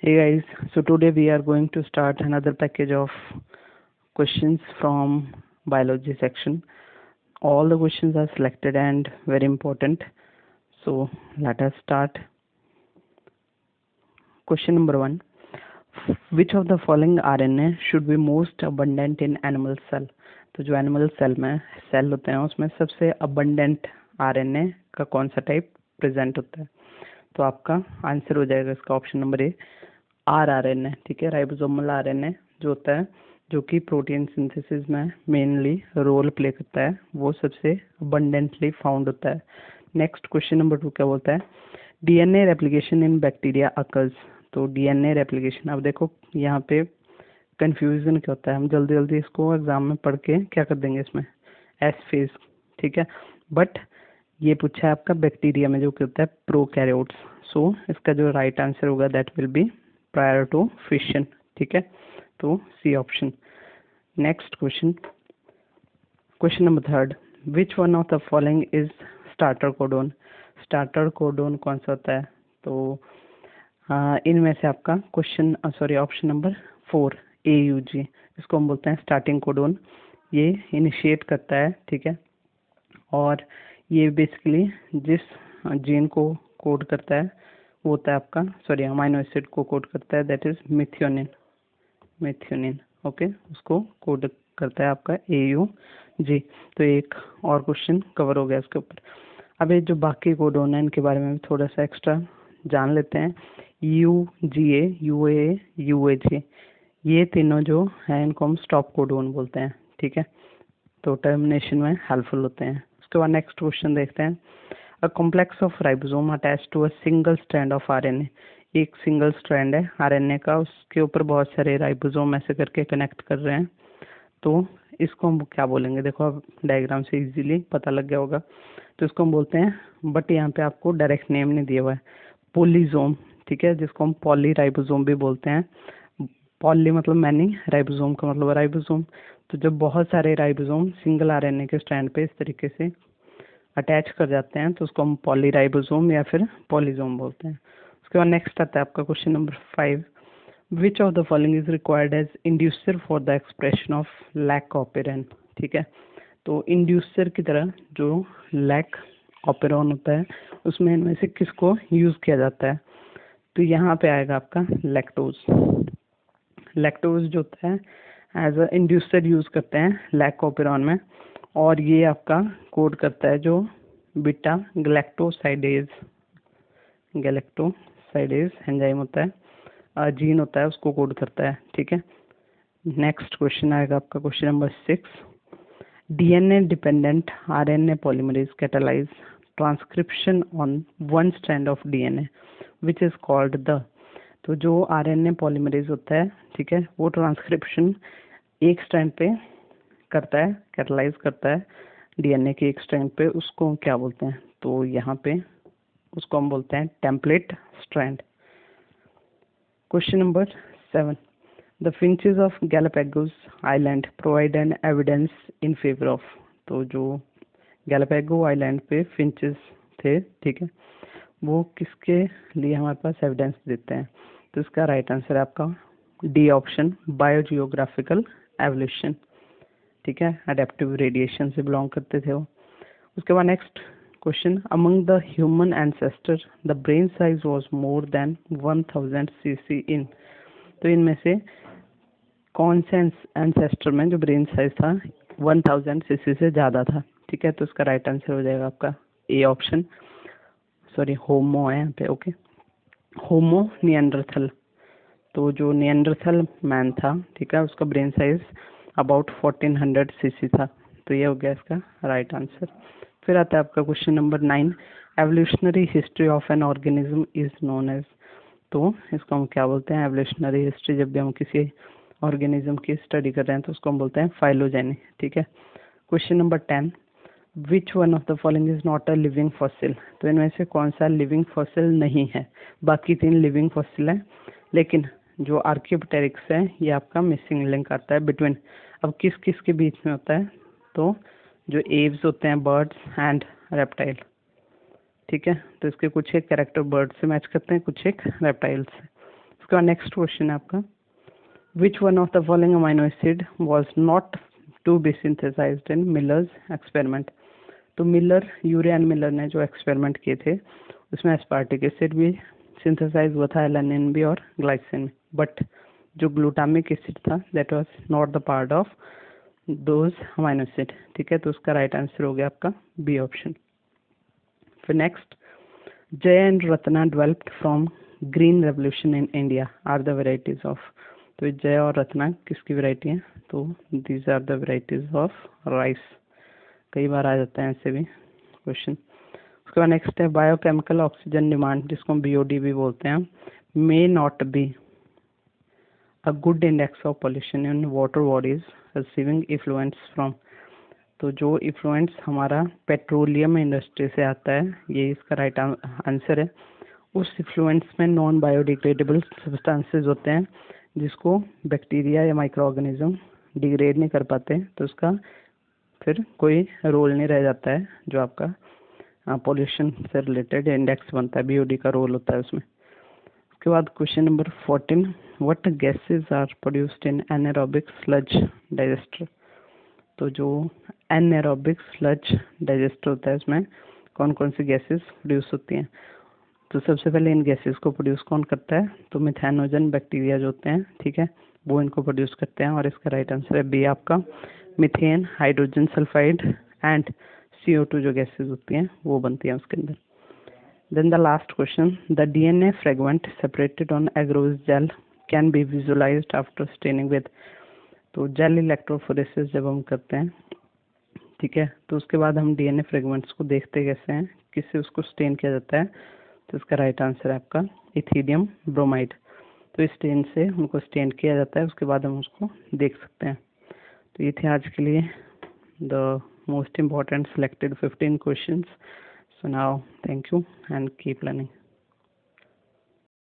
Hey guys, so today we are going to start another package of questions from biology section. All the questions are selected and very important. So let us start. Question number 1. Which of the following RNA should be most abundant in animal cell? तो जो animal cell में cell होते हैं उसमें सबसे abundant RNA का कौन सा टाइप प्रेजेंट होता है? तो आपका आंसर हो जाएगा इसका ऑप्शन नंबर ए आरएनए। ठीक है, राइबोसोमल आरएनए जो होता है जो कि प्रोटीन सिंथेसिस में मेनली रोल प्ले करता है, वो सबसे अबंडेंटली फाउंड होता है। नेक्स्ट क्वेश्चन नंबर 2 क्या बोलता है? डीएनए रेप्लिकेशन इन बैक्टीरिया अकर्स। तो डीएनए रेप्लिकेशन, अब देखो यहाँ पे कंफ्यूजन क्या होता है, हम जल्दी जल्दी इसको एग्जाम में पढ़ के क्या कर देंगे इसमें एस फेज। ठीक है, बट ये पूछा है आपका बैक्टीरिया में जो क्या होता है प्रोकैरियोट्स। सो इसका जो राइट आंसर होगा that will be prior to fission. ठीक है, तो C option. Next question, question number 3, which one of the following is starter codon. Starter codon कौन सा होता है? तो इनमें से आपका क्वेश्चन ऑप्शन नंबर 4 AUG, इसको हम बोलते हैं स्टार्टिंग कोडोन। ये इनिशिएट करता है, ठीक है, और ये बेसिकली जिस जीन को कोड करता है वो होता है आपका अमाइनो एसिड को कोड करता है, दैट इज मिथ्योनिन। ओके, उसको कोड करता है आपका AUG। तो एक और क्वेश्चन कवर हो गया इसके ऊपर। अब ये जो बाकी कोडोन है इनके बारे में भी थोड़ा सा एक्स्ट्रा जान लेते हैं। UGA, UAA, UAG, ये तीनों जो है इनको हम स्टॉप कोडोन बोलते हैं। ठीक है, तो टर्मिनेशन में हेल्पफुल होते हैं। उसके बाद नेक्स्ट क्वेश्चन देखते हैं। A complex of ribosome attach to a single strand of RNA. एक सिंगल स्ट्रैंड है आरएनए का, उसके ऊपर बहुत सारे राइबोसोम ऐसे करके कनेक्ट कर रहे हैं, तो इसको हम क्या बोलेंगे? देखो अब डायग्राम से इजीली पता लग गया होगा। तो इसको हम बोलते हैं, बट यहाँ पे आपको डायरेक्ट नेम नहीं दिया हुआ है, पोलीजोम। ठीक है, जिसको हम पॉली राइबोसोम भी बोलते हैं। पॉली मतलब मैनी, राइबोसोम का मतलब राइबोसोम। तो जब बहुत सारे राइबोसोम सिंगल आरएनए के स्ट्रैंड पे इस तरीके से अटैच कर जाते हैं तो उसको हम पॉलीराइबोसोम या फिर पॉलीजोम बोलते हैं। उसके बाद नेक्स्ट आता है आपका question number 5, which of the following is required as inducer for the expression of lac operon. ठीक है, तो इंड्यूसर की तरह जो लैक ऑपेरॉन होता है उसमें इनमें से किसको यूज किया जाता है? तो यहाँ पे आएगा आपका लैक्टोज। लैक्टोज जो होता है एज अ इंड्यूसर यूज करते हैं लैक ऑपेरॉन में, और ये आपका कोड करता है जो बीटा गैलेक्टोसाइडेज एंजाइम होता है, जीन होता है, उसको कोड करता है। ठीक है, नेक्स्ट क्वेश्चन आएगा आपका question number 6, DNA dependent RNA polymerase catalyse transcription on one strand of DNA which is called the. तो जो आरएनए पॉलीमरेज होता है, ठीक है, वो ट्रांसक्रिप्शन एक स्ट्रैंड पे करता है, कैटालाइज करता है डीएनए के एक स्ट्रैंड पे, उसको हम क्या बोलते हैं? तो यहाँ पे उसको हम बोलते हैं template strand. Question number 7, the finches of Galapagos island provide an evidence in favour of. तो जो गैलापागो आइलैंड पे फिंचेस थे, ठीक है, वो किसके लिए हमारे पास एविडेंस देते हैं? तो इसका राइट आंसर है आपका डी ऑप्शन, बायोजियोग्राफिकल एवोल्यूशन। ठीक है, अडेप्टिव रेडिएशन से बिलोंग करते थे वो। उसके बाद next question, among the human ancestor the brain size was more than 1000 cc इन। तो इनमें से कौन से एंसेस्टर में जो ब्रेन साइज था 1000 cc से ज़्यादा था? ठीक है, तो इसका राइट आंसर हो जाएगा आपका ए ऑप्शन, होमो है यहाँ पे। ओके, होमो निएंडरथल। तो जो निएंडरथल मैन था, ठीक है, उसका ब्रेन साइज अबाउट 1400 cc था। तो ये हो गया इसका राइट आंसर। फिर आता है आपका question number 9, evolutionary history of an organism is known as. तो इसको हम क्या बोलते हैं? एवोल्यूशनरी हिस्ट्री, जब भी हम किसी ऑर्गेनिज्म की स्टडी कर रहे हैं तो उसको हम बोलते हैं फाइलोजेनी। ठीक है, question number 10, which one of the following is not a living fossil. तो इनमें से कौन सा लिविंग फॉसिल नहीं है? बाकी 3 लिविंग फॉसिल हैं, लेकिन जो आर्कियोप्टेरिक्स है ये आपका मिसिंग लिंक आता है बिटवीन। अब किस किस के बीच में होता है? तो जो एव्स होते हैं, बर्ड्स एंड रेप्टाइल। ठीक है, तो इसके कुछ एक कैरेक्टर बर्ड से मैच करते हैं, कुछ एक रेप्टाइल से। उसके बाद नेक्स्ट क्वेश्चन है आपका, which one of the following amino acid was not to be synthesized in Miller's experiment. तो यूरे एंड मिलर ने जो एक्सपेरिमेंट किए थे उसमें एस्पार्टिक एसिड भी सिंथेसाइज हुआ था, एलानिन भी और ग्लाइसिन, बट जो ग्लूटामिक एसिड था that was not the part of those amino acid. ठीक है, तो उसका राइट आंसर हो गया आपका बी ऑप्शन। फिर next, Jaya and Ratna developed from green revolution in India are the varieties of. तो जय और रत्ना किसकी वेराइटी है? तो these are the varieties of rice. कई बार आ जाता है ऐसे भी क्वेश्चन। उसके बाद नेक्स्ट है, बायोकेमिकल ऑक्सीजन डिमांड, जिसको हम बीओडी भी बोलते हैं, may not be a good index of pollution in water bodies receiving effluence from. तो जो इफ्लुएंस हमारा पेट्रोलियम इंडस्ट्री से आता है, ये इसका राइट आंसर है। उस इफ्लुएंस में नॉन बायोडिग्रेडेबल सब्सटेंसेस होते हैं जिसको बैक्टीरिया या माइक्रो ऑर्गेनिज्म डिग्रेड नहीं कर पाते, तो उसका फिर कोई रोल नहीं रह जाता है जो आपका पोल्यूशन से रिलेटेड इंडेक्स बनता है, बीओडी का रोल होता है उसमें। उसके बाद question number 14, what gases are produced in anaerobic sludge digester. तो जो एनारोबिक स्लज डाइजेस्टर होता है उसमें कौन कौन सी गैसेस प्रोड्यूस होती हैं? तो सबसे पहले इन गैसेस को प्रोड्यूस कौन करता है? तो मिथेनोजन बैक्टीरिया जो होते हैं, ठीक है, वो इनको प्रोड्यूस करते हैं, और इसका राइट आंसर है बी आपका, methane, hydrogen sulphide and CO2 जो गैसेस होती हैं वो बनती हैं उसके अंदर। Then the last question, the DNA fragment separated on agarose gel can be visualized after staining with. तो जेल इलेक्ट्रोफोरेसिस जब हम करते हैं, ठीक है, तो उसके बाद हम DNA फ्रेगमेंट्स को देखते कैसे हैं, किससे उसको स्टेन किया जाता है? तो इसका राइट आंसर है आपका इथीडियम ब्रोमाइड। तो इस स्टेन से उनको स्टेन किया जाता है, उसके बाद हम उसको देख सकते हैं। तो ये थे आज के लिए the most important selected 15 questions. So now thank you and keep learning.